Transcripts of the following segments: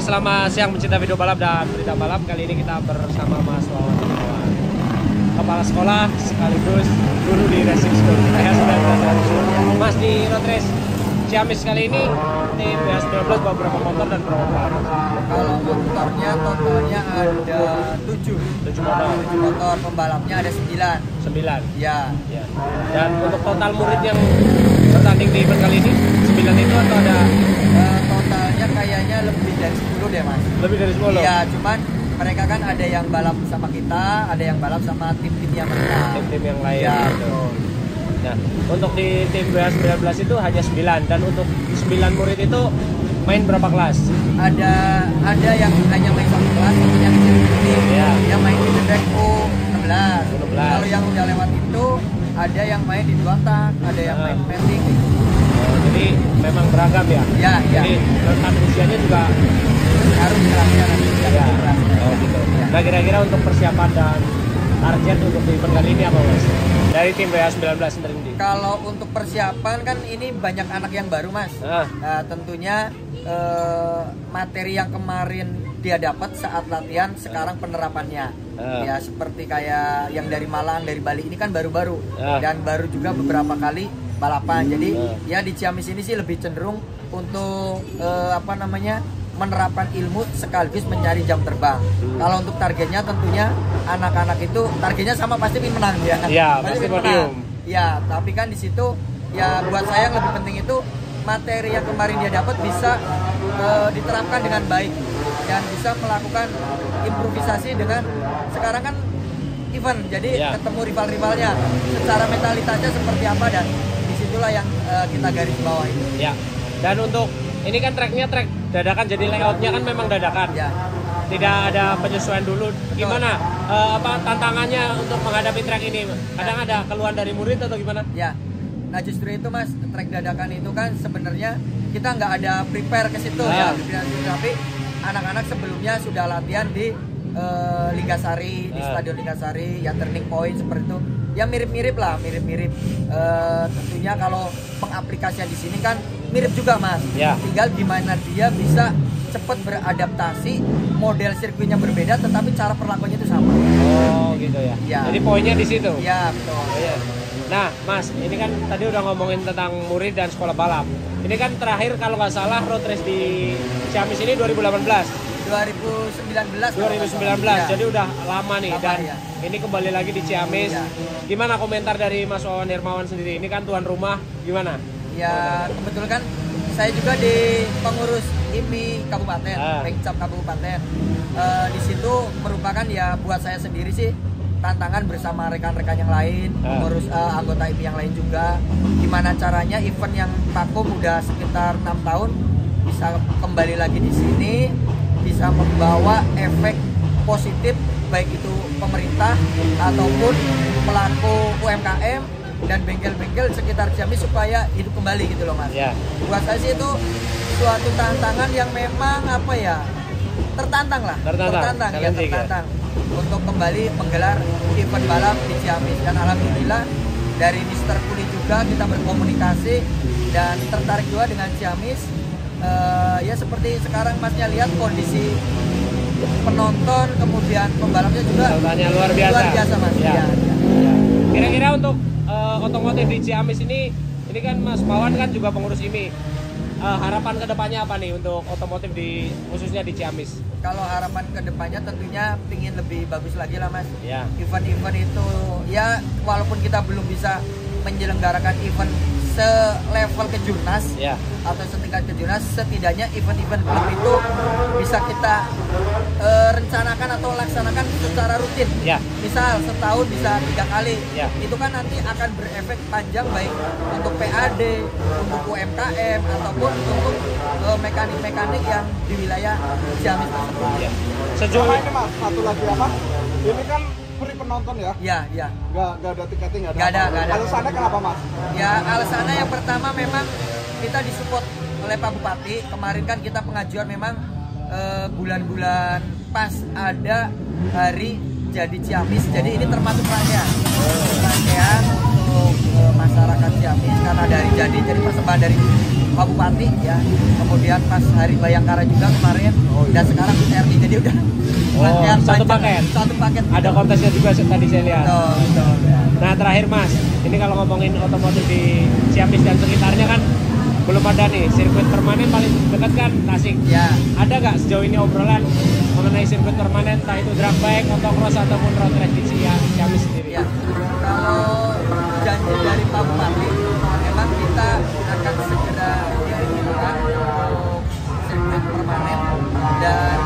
selamat siang pencinta video balap dan berita balap. Kali ini kita bersama Mas Wawan, kepala sekolah sekaligus guru di Racing School BH19. Mas, di road race Ciamis kali ini tim BH19 bawa berapa motor dan berapa balap? Kalau motornya totalnya ada 7 motor, pembalapnya ada 9. Ya. Dan untuk total murid yang bertanding di event kali ini 9 itu atau ada? Totalnya kayaknya lebih dari 10 deh, Mas. Lebih dari 10? Iya, cuman mereka kan ada yang balap sama kita, ada yang balap sama tim-tim yang mereka. Tim-tim yang lain. Ya, gitu. betul. Nah, untuk di tim BH19 itu hanya 9, dan untuk 9 murid itu main berapa kelas? Ada yang hanya main satu kelas, yang kecil-kecil, yang main di bebek U16. Kalau yang udah lewat itu ada yang main di 2 tak, ada yang main pending. Jadi memang beragam ya? Ya. Jadi rentang usianya juga harus dilakukan. Ya. Oh, gitu. Nah, kira-kira untuk persiapan dan target untuk di event kali ini apa, Mas? Dari tim BH19 sendiri. Kalau untuk persiapan kan ini banyak anak yang baru, Mas. Nah, tentunya materi yang kemarin dia dapat saat latihan sekarang penerapannya. Ya seperti kayak yang dari Malang, dari Bali ini kan baru-baru dan baru juga beberapa kali balapan. Jadi ya di Ciamis ini sih lebih cenderung untuk menerapkan ilmu sekaligus mencari jam terbang. Kalau untuk targetnya tentunya anak-anak itu targetnya sama, pasti ingin menang ya. Iya, pasti podium. Ya, tapi kan di situ ya buat saya yang lebih penting itu materi yang kemarin dia dapat bisa diterapkan dengan baik dan bisa melakukan improvisasi dengan sekarang kan event, jadi ketemu rival-rivalnya secara mentalitasnya seperti apa, dan disitulah yang kita garis bawahi. Ya. Dan untuk ini kan tracknya track dadakan, jadi layoutnya kan memang dadakan. Ya. Tidak ada penyesuaian dulu. Gimana tantangannya untuk menghadapi track ini? Kadang ada keluhan dari murid atau gimana? Ya. Nah justru itu, Mas, track dadakan itu kan sebenarnya kita nggak ada prepare ke situ ya, tapi anak-anak sebelumnya sudah latihan di Linggasari, di Stadion Linggasari, ya turning point seperti itu. Ya mirip-mirip. Tentunya kalau pengaplikasian di sini kan mirip juga, Mas. Tinggal gimana dia bisa cepat beradaptasi, model sirkuitnya berbeda tetapi cara perlakuannya itu sama. Oh gitu ya. Jadi poinnya di situ. Ya betul. Nah, Mas, ini kan tadi udah ngomongin tentang murid dan sekolah balap. Ini kan terakhir kalau nggak salah road race di Ciamis ini 2019. 2019. Jadi udah lama nih. Dan ini kembali lagi di Ciamis. Gimana komentar dari Mas Wawan Hermawan sendiri? Ini kan tuan rumah, gimana? Ya kebetulan kan saya juga di pengurus IMI Kabupaten, Pengcap Kabupaten. Di situ merupakan ya buat saya sendiri sih tantangan bersama rekan-rekan yang lain, pengurus anggota IMI yang lain juga. Gimana caranya event yang vakum udah sekitar 6 tahun bisa kembali lagi di sini, bisa membawa efek positif baik itu pemerintah ataupun pelaku UMKM dan bengkel-bengkel sekitar Ciamis supaya hidup kembali gitu loh, Mas. Buat saya sih itu suatu tantangan yang memang tertantang untuk kembali menggelar event balap di Ciamis. Dan alhamdulillah dari Mr. Kuli juga kita berkomunikasi dan tertarik juga dengan Ciamis. Ya seperti sekarang Masnya lihat kondisi penonton, kemudian pembalapnya juga luar biasa, Mas. Kira-kira untuk otomotif di Ciamis ini kan Mas Wawan kan juga pengurus IMI. Harapan kedepannya apa nih untuk otomotif khususnya di Ciamis? Kalau harapan kedepannya tentunya ingin lebih bagus lagi lah, Mas. Event-event itu ya walaupun kita belum bisa menyelenggarakan event selevel kejurnas atau setingkat kejurnas, setidaknya event-event klub itu bisa kita rencanakan atau laksanakan secara rutin. Misal setahun bisa 3 kali. Itu kan nanti akan berefek panjang baik untuk PAD, untuk UMKM ataupun untuk mekanik-mekanik yang di wilayah Ciamis tersebut. Sejauh ini, Mas, satu lagi apa? Ini kan free penonton ya? Iya. Nggak ada tiketing, nggak ada. Alasannya kenapa, Mas? Ya alasannya yang pertama memang kita disupport oleh Pak Bupati. Kemarin kan kita pengajuan memang bulan-bulan pas ada hari jadi Ciamis. Jadi ini termasuk rangkaian. untuk masyarakat Ciamis karena dari jadi persembahan dari Pak Bupati ya. Kemudian pas Hari Bayangkara juga kemarin dan sekarang RI jadi udah rangkaian satu panjang, paket. Satu paket. Ada kontesnya juga tadi saya lihat. Betul, ya. Nah terakhir Mas, ini kalau ngomongin otomotif di Ciamis dan sekitarnya kan belum ada nih sirkuit permanen paling dekat kan Tasik. Ya. Ada nggak sejauh ini obrolan mengenai sirkuit permanen, entah itu drag bike, motocross ataupun road race di Ciamis sendiri? Ya. Kalau janji dari Pak Bupati, memang kita akan segera diarahkan untuk sirkuit permanen dan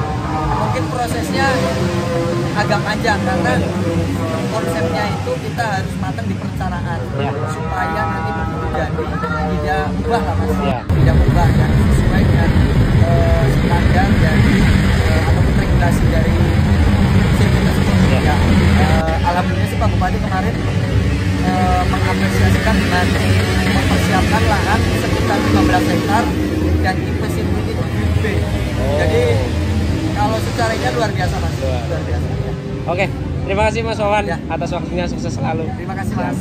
mungkin prosesnya agak panjang karena konsepnya itu kita harus matang di perencanaan supaya nanti begitu jadi tidak berubah lah Mas, tidak berubah dan sesuai dengan standar dari ataupun regulasi dari sirkuit tersebut. Ya. Alhamdulillah sih Pak Bupati kemarin mengapresiasikan dengan mempersiapkan lahan sekitar 15 hektar dan tipe sirkuit itu B. Jadi kalau secara ini luar biasa Mas. Luar biasa. Oke, terima kasih Mas Wawan Ya. atas waktunya, sukses selalu. Terima kasih Mas.